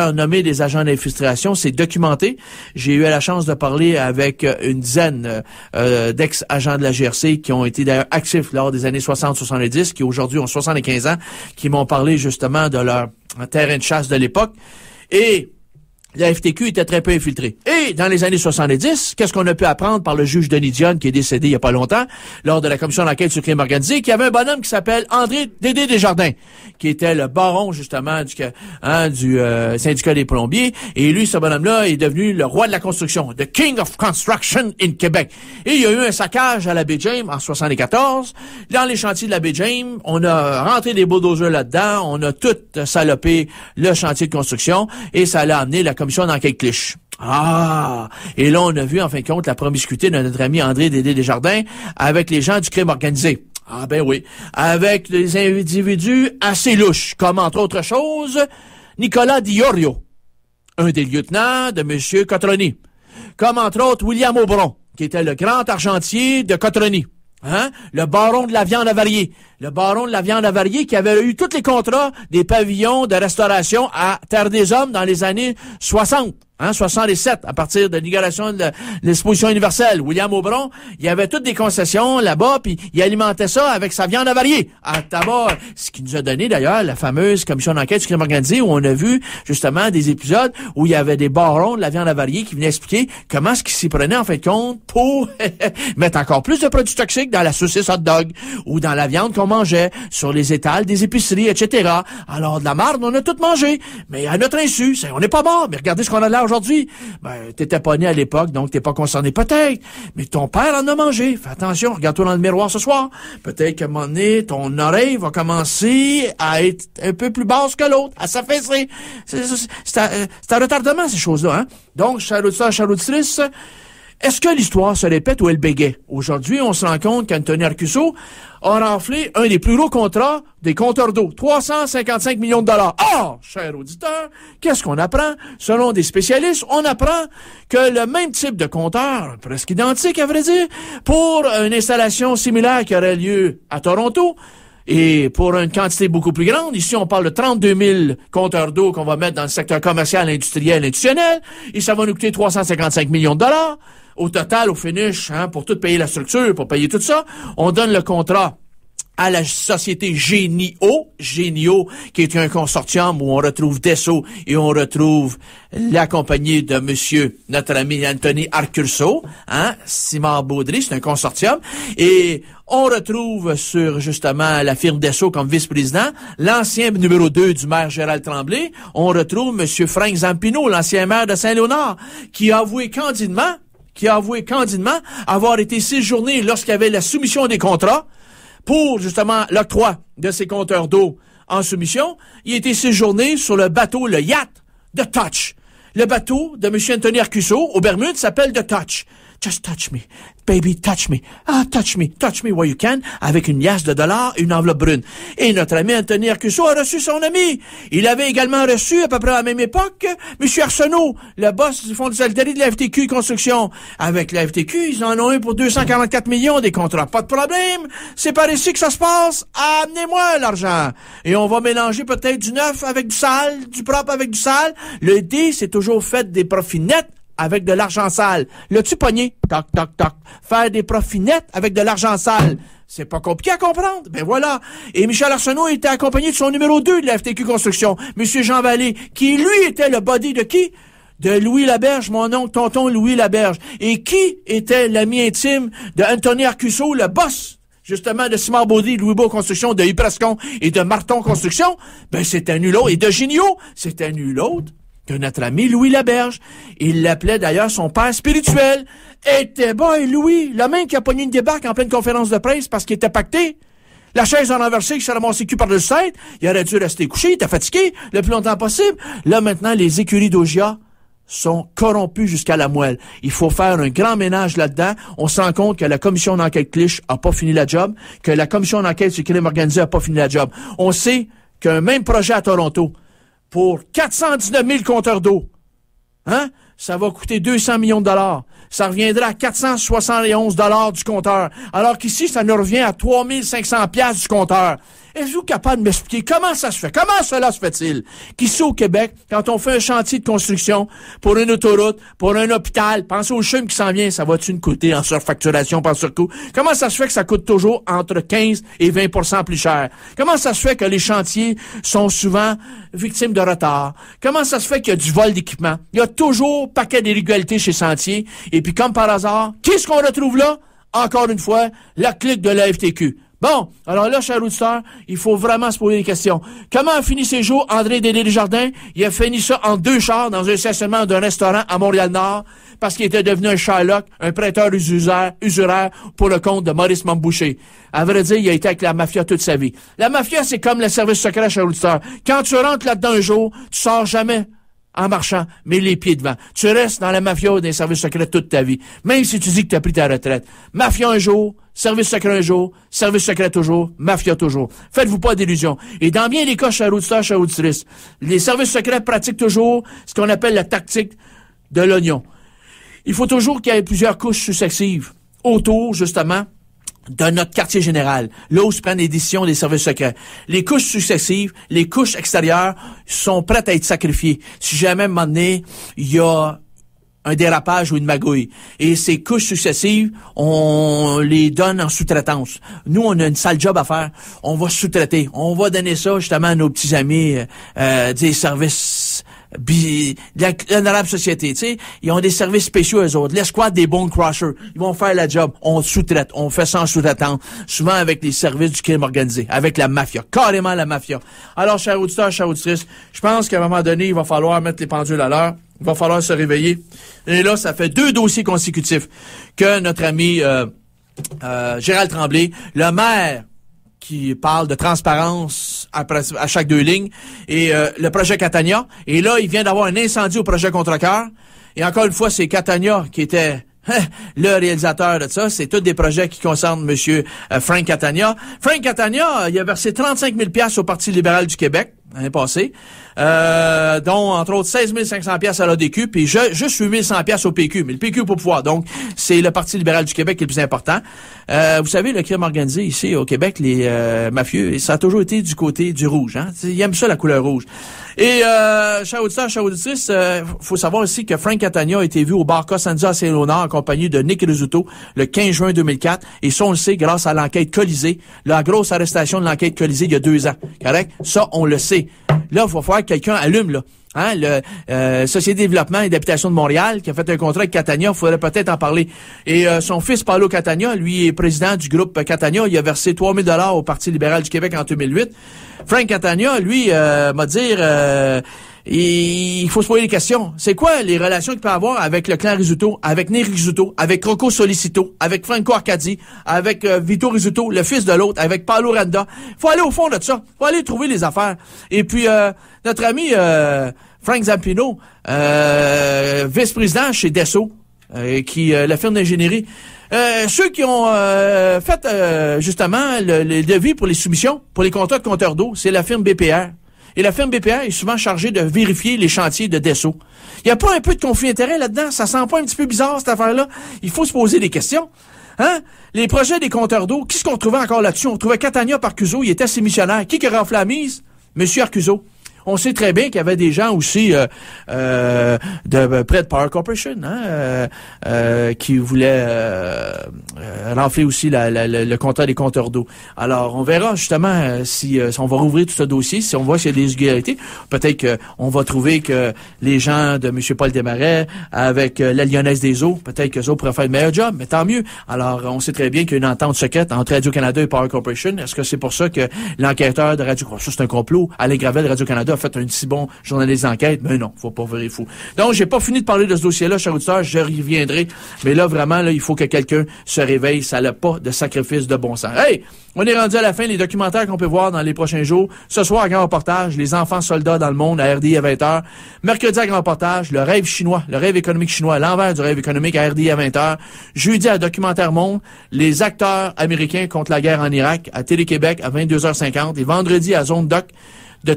faire nommer des agents d'infiltration. C'est documenté. J'ai eu la chance de parler avec une dizaine d'ex-agents de la GRC qui ont été d'ailleurs actifs lors des années 60-70, qui aujourd'hui ont 75 ans, qui m'ont parlé justement de leur terrain de chasse de l'époque. Et la FTQ était très peu infiltrée. Et dans les années 70, qu'est-ce qu'on a pu apprendre par le juge Denis Dionne, qui est décédé il y a pas longtemps, lors de la commission d'enquête sur le crime organisé, qu'il y avait un bonhomme qui s'appelle André Dédé Desjardins, qui était le baron, justement, du syndicat des plombiers. Et lui, ce bonhomme-là, est devenu le roi de la construction, the King of Construction in Québec. Et il y a eu un saccage à la baie James en 74. Dans les chantiers de la baie James, on a rentré des bulldozers là-dedans, on a tout salopé le chantier de construction, et ça l'a amené la commission d'enquête Clich. Ah! Et là, on a vu, en fin de compte, la promiscuité de notre ami André Dédé Desjardins avec les gens du crime organisé. Ah ben oui. Avec des individus assez louches, comme entre autres choses, Nicolas Diorio, un des lieutenants de M. Cotroni. Comme entre autres, William Aubron, qui était le grand argentier de Cotroni. Hein? Le baron de la viande avariée. Le baron de la viande avariée qui avait eu tous les contrats des pavillons de restauration à Terre des Hommes dans les années 60. 67, à partir de l'inauguration de l'exposition universelle. William Aubron, il y avait toutes des concessions là-bas, puis il alimentait ça avec sa viande avariée à tabac. Ce qui nous a donné d'ailleurs la fameuse commission d'enquête du crime organisé où on a vu justement des épisodes où il y avait des barons de la viande avariée qui venaient expliquer comment est-ce qu'ils s'y prenaient en fin de compte pour mettre encore plus de produits toxiques dans la saucisse hot dog ou dans la viande qu'on mangeait, sur les étals des épiceries, etc. Alors de la marde, on a tout mangé, mais à notre insu, on n'est pas mort, mais regardez ce qu'on a là aujourd'hui. Ben, t'étais pas né à l'époque, donc t'es pas concerné peut-être. Mais ton père en a mangé. Fais attention, regarde-toi dans le miroir ce soir. Peut-être qu'à un moment donné, ton oreille va commencer à être un peu plus basse que l'autre, à s'affaisser. C'est un retardement, ces choses-là, hein. Donc, chers auditeurs, chères auditrices, est-ce que l'histoire se répète ou elle bégait? Aujourd'hui, on se rend compte qu'Anthony Arcusseau a raflé un des plus gros contrats des compteurs d'eau. 355 millions de dollars. Ah, chers auditeurs, qu'est-ce qu'on apprend? Selon des spécialistes, on apprend que le même type de compteur, presque identique à vrai dire, pour une installation similaire qui aurait lieu à Toronto, et pour une quantité beaucoup plus grande, ici on parle de 32 000 compteurs d'eau qu'on va mettre dans le secteur commercial, industriel, institutionnel, et ça va nous coûter 355 millions de dollars. Au total, au finish, pour tout payer la structure, pour payer tout ça, on donne le contrat à la société Génio, qui est un consortium où on retrouve Desso et on retrouve la compagnie de monsieur, notre ami Anthony Arcusseau, Simard Baudry, c'est un consortium, et on retrouve sur, justement, la firme Desso comme vice-président, l'ancien numéro 2 du maire Gérald Tremblay, on retrouve monsieur Frank Zampino, l'ancien maire de Saint-Léonard, qui a avoué candidement avoir été séjourné lorsqu'il y avait la soumission des contrats pour, justement, l'octroi de ces compteurs d'eau en soumission. Il a été séjourné sur le bateau, le yacht de Touch. Le bateau de M. Anthony Arcusseau aux Bermudes s'appelle The Touch. Just touch me. Baby, touch me. Ah, touch me where you can, avec une liasse de dollars et une enveloppe brune. Et notre ami Anthony Arcusseau a reçu son ami. Il avait également reçu, à peu près à la même époque, M. Arsenault, le boss du Fonds de solidarité de la FTQ Construction. Avec la FTQ, ils en ont eu pour 244 millions des contrats. Pas de problème. C'est par ici que ça se passe. Amenez-moi l'argent. Et on va mélanger peut-être du neuf avec du sale, du propre avec du sale. Le dé, c'est toujours fait des profits nets avec de l'argent sale. L'as-tu pogné? Toc, toc, toc. Faire des profits nets avec de l'argent sale. C'est pas compliqué à comprendre. Ben voilà. Et Michel Arsenault était accompagné de son numéro 2 de la FTQ Construction, Monsieur Jean Vallée, qui lui était le body de qui? De Louis Laberge, mon oncle, tonton Louis Laberge. Et qui était l'ami intime de Anthony Arcusseau, le boss, justement, de Simard Baudry, de Louis Beau Construction, de Yprescon et de Marton Construction? Ben, c'était nul autre. Et de Génio, c'était nul autre que notre ami Louis Laberge. Il l'appelait d'ailleurs son père spirituel. Était boy, Louis, le même qui a pogné une débarque en pleine conférence de presse parce qu'il était pacté. La chaise en renversée qui s'est ramassé cul par-dessus la tête. Il aurait dû rester couché, il était fatigué le plus longtemps possible. Là, maintenant, les écuries d'Augia sont corrompus jusqu'à la moelle. Il faut faire un grand ménage là-dedans. On se rend compte que la commission d'enquête Clich a pas fini la job, que la commission d'enquête sur le crime organisé a pas fini la job. On sait qu'un même projet à Toronto, pour 419 000 compteurs d'eau, ça va coûter 200 millions de dollars. Ça reviendra à 471 dollars du compteur. Alors qu'ici, ça nous revient à 3500 piastres du compteur. Êtes-vous capable de m'expliquer comment ça se fait? Comment cela se fait-il? Qu'ici au Québec, quand on fait un chantier de construction pour une autoroute, pour un hôpital, pensez au CHUM qui s'en vient, ça va-tu nous coûter en surfacturation par surcoût? Comment ça se fait que ça coûte toujours entre 15 et 20% plus cher? Comment ça se fait que les chantiers sont souvent victimes de retard? Comment ça se fait qu'il y a du vol d'équipement? Il y a toujours paquet d'irrégularités chez Sentier. Et puis, comme par hasard, qu'est-ce qu'on retrouve là? Encore une fois, la clique de la FTQ. Bon, alors là, chers auditeurs, il faut vraiment se poser des questions. Comment a fini ses jours André Desjardins? Il a fini ça en 2 chars dans un stationnement d'un restaurant à Montréal-Nord parce qu'il était devenu un Sherlock, un prêteur usuraire pour le compte de Maurice Mambouché. À vrai dire, il a été avec la mafia toute sa vie. La mafia, c'est comme le service secret, chers auditeurs. Quand tu rentres là-dedans un jour, tu sors jamais en marchant, mais les pieds devant. Tu restes dans la mafia ou dans les services secrets toute ta vie, même si tu dis que tu as pris ta retraite. Mafia un jour, service secret un jour, service secret toujours, mafia toujours. Faites-vous pas d'illusions. Et dans bien des cas, chers auditeurs, chers auditrices, les services secrets pratiquent toujours ce qu'on appelle la tactique de l'oignon. Il faut toujours qu'il y ait plusieurs couches successives autour, justement, de notre quartier général, là où se prennent les décisions des services secrets. Les couches successives, les couches extérieures sont prêtes à être sacrifiées. Si jamais, à un moment donné, il y a un dérapage ou une magouille. Et ces couches successives, on les donne en sous-traitance. Nous, on a une sale job à faire. On va sous-traiter. On va donner ça, justement, à nos petits amis des services de l'honorable société, tu sais, ils ont des services spéciaux, eux autres. L'escouade des Bone Crushers, ils vont faire la job. On sous-traite, on fait ça en sous-traitance, souvent avec les services du crime organisé, avec la mafia, carrément la mafia. Alors, chers auditeurs, chères auditrices, je pense qu'à un moment donné, il va falloir mettre les pendules à l'heure. Il va falloir se réveiller. Et là, ça fait 2 dossiers consécutifs que notre ami Gérald Tremblay, le maire qui parle de transparence à chaque 2 lignes, et le projet Catania. Et là, il vient d'avoir un incendie au projet Contrecoeur. Et encore une fois, c'est Catania qui était le réalisateur de ça. C'est tous des projets qui concernent M. Frank Catania. Frank Catania, il a versé 35 000 $ au Parti libéral du Québec l'année passée, dont, entre autres, 16 500 $ à l'ADQ, puis juste 8 100 $ au PQ, mais le PQ pour pouvoir. Donc, c'est le Parti libéral du Québec qui est le plus important. Vous savez, le crime organisé ici au Québec, les mafieux, ça a toujours été du côté du rouge. Hein? Ils aiment ça, la couleur rouge. Et, chers auditeurs, chers auditrices, faut savoir aussi que Frank Catania a été vu au bar Costanza à Saint-Léonard en compagnie de Nick Rizzuto le 15 juin 2004. Et ça, on le sait grâce à l'enquête Colisée, la grosse arrestation de l'enquête Colisée il y a 2 ans. Correct? Ça, on le sait. Là, il va falloir que quelqu'un allume, là. Hein, le Société de développement et d'habitation de Montréal, qui a fait un contrat avec Catania, il faudrait peut-être en parler. Et son fils, Paolo Catania, lui est président du groupe Catania. Il a versé 3 000 $ au Parti libéral du Québec en 2008. Frank Catania, lui, m'a dit... il faut se poser des questions. C'est quoi les relations qu'il peut avoir avec le clan Rizzuto, avec Nick Rizzuto, avec Rocco Solicito, avec Franco Arcadi, avec Vito Rizzuto, le fils de l'autre, avec Paolo Randa. Faut aller au fond de ça. Faut aller trouver les affaires. Et puis, notre ami Frank Zampino, vice-président chez Desso, qui la firme d'ingénierie, ceux qui ont fait justement le devis pour les soumissions, pour les contrats de compteurs d'eau, c'est la firme BPR. Et la firme BPR est souvent chargée de vérifier les chantiers de Desso. Il n'y a pas un peu de conflit d'intérêt là-dedans? Ça sent pas un petit peu bizarre, cette affaire-là? Il faut se poser des questions. Hein? Les projets des compteurs d'eau, qu'est-ce qu'on trouvait encore là-dessus? On trouvait Catania par Arcuso, il était ses missionnaires. Qui a raflé la mise? Monsieur Arcuso. On sait très bien qu'il y avait des gens aussi près de Power Corporation qui voulaient remplir aussi le contrat des compteurs d'eau. Alors, on verra justement si on va rouvrir tout ce dossier, si on voit s'il y a des irrégularités. Peut-être qu'on va trouver que les gens de M. Paul Desmarais avec la Lyonnaise des Eaux, peut-être qu'eux autres pourraient faire le meilleur job, mais tant mieux. Alors, on sait très bien qu'il y a une entente secrète entre Radio-Canada et Power Corporation. Est-ce que c'est pour ça que l'enquêteur de Radio-Canada, ça c'est un complot, Alain Gravel de Radio-Canada a fait un si bon journaliste d'enquête, mais non, faut pas virer fou. Donc, j'ai pas fini de parler de ce dossier-là, chers auditeurs, je reviendrai, mais là, vraiment, là, il faut que quelqu'un se réveille, ça n'a pas de sacrifice de bon sens. Hey! On est rendu à la fin, les documentaires qu'on peut voir dans les prochains jours. Ce soir, à grand reportage, les enfants soldats dans le monde, à RDI à 20h. Mercredi, à grand reportage, le rêve chinois, le rêve économique chinois, l'envers du rêve économique à RDI à 20h. Jeudi, à Documentaire Monde, les acteurs américains contre la guerre en Irak, à Télé-Québec, à 22h50. Et vendredi, à Zone Doc, de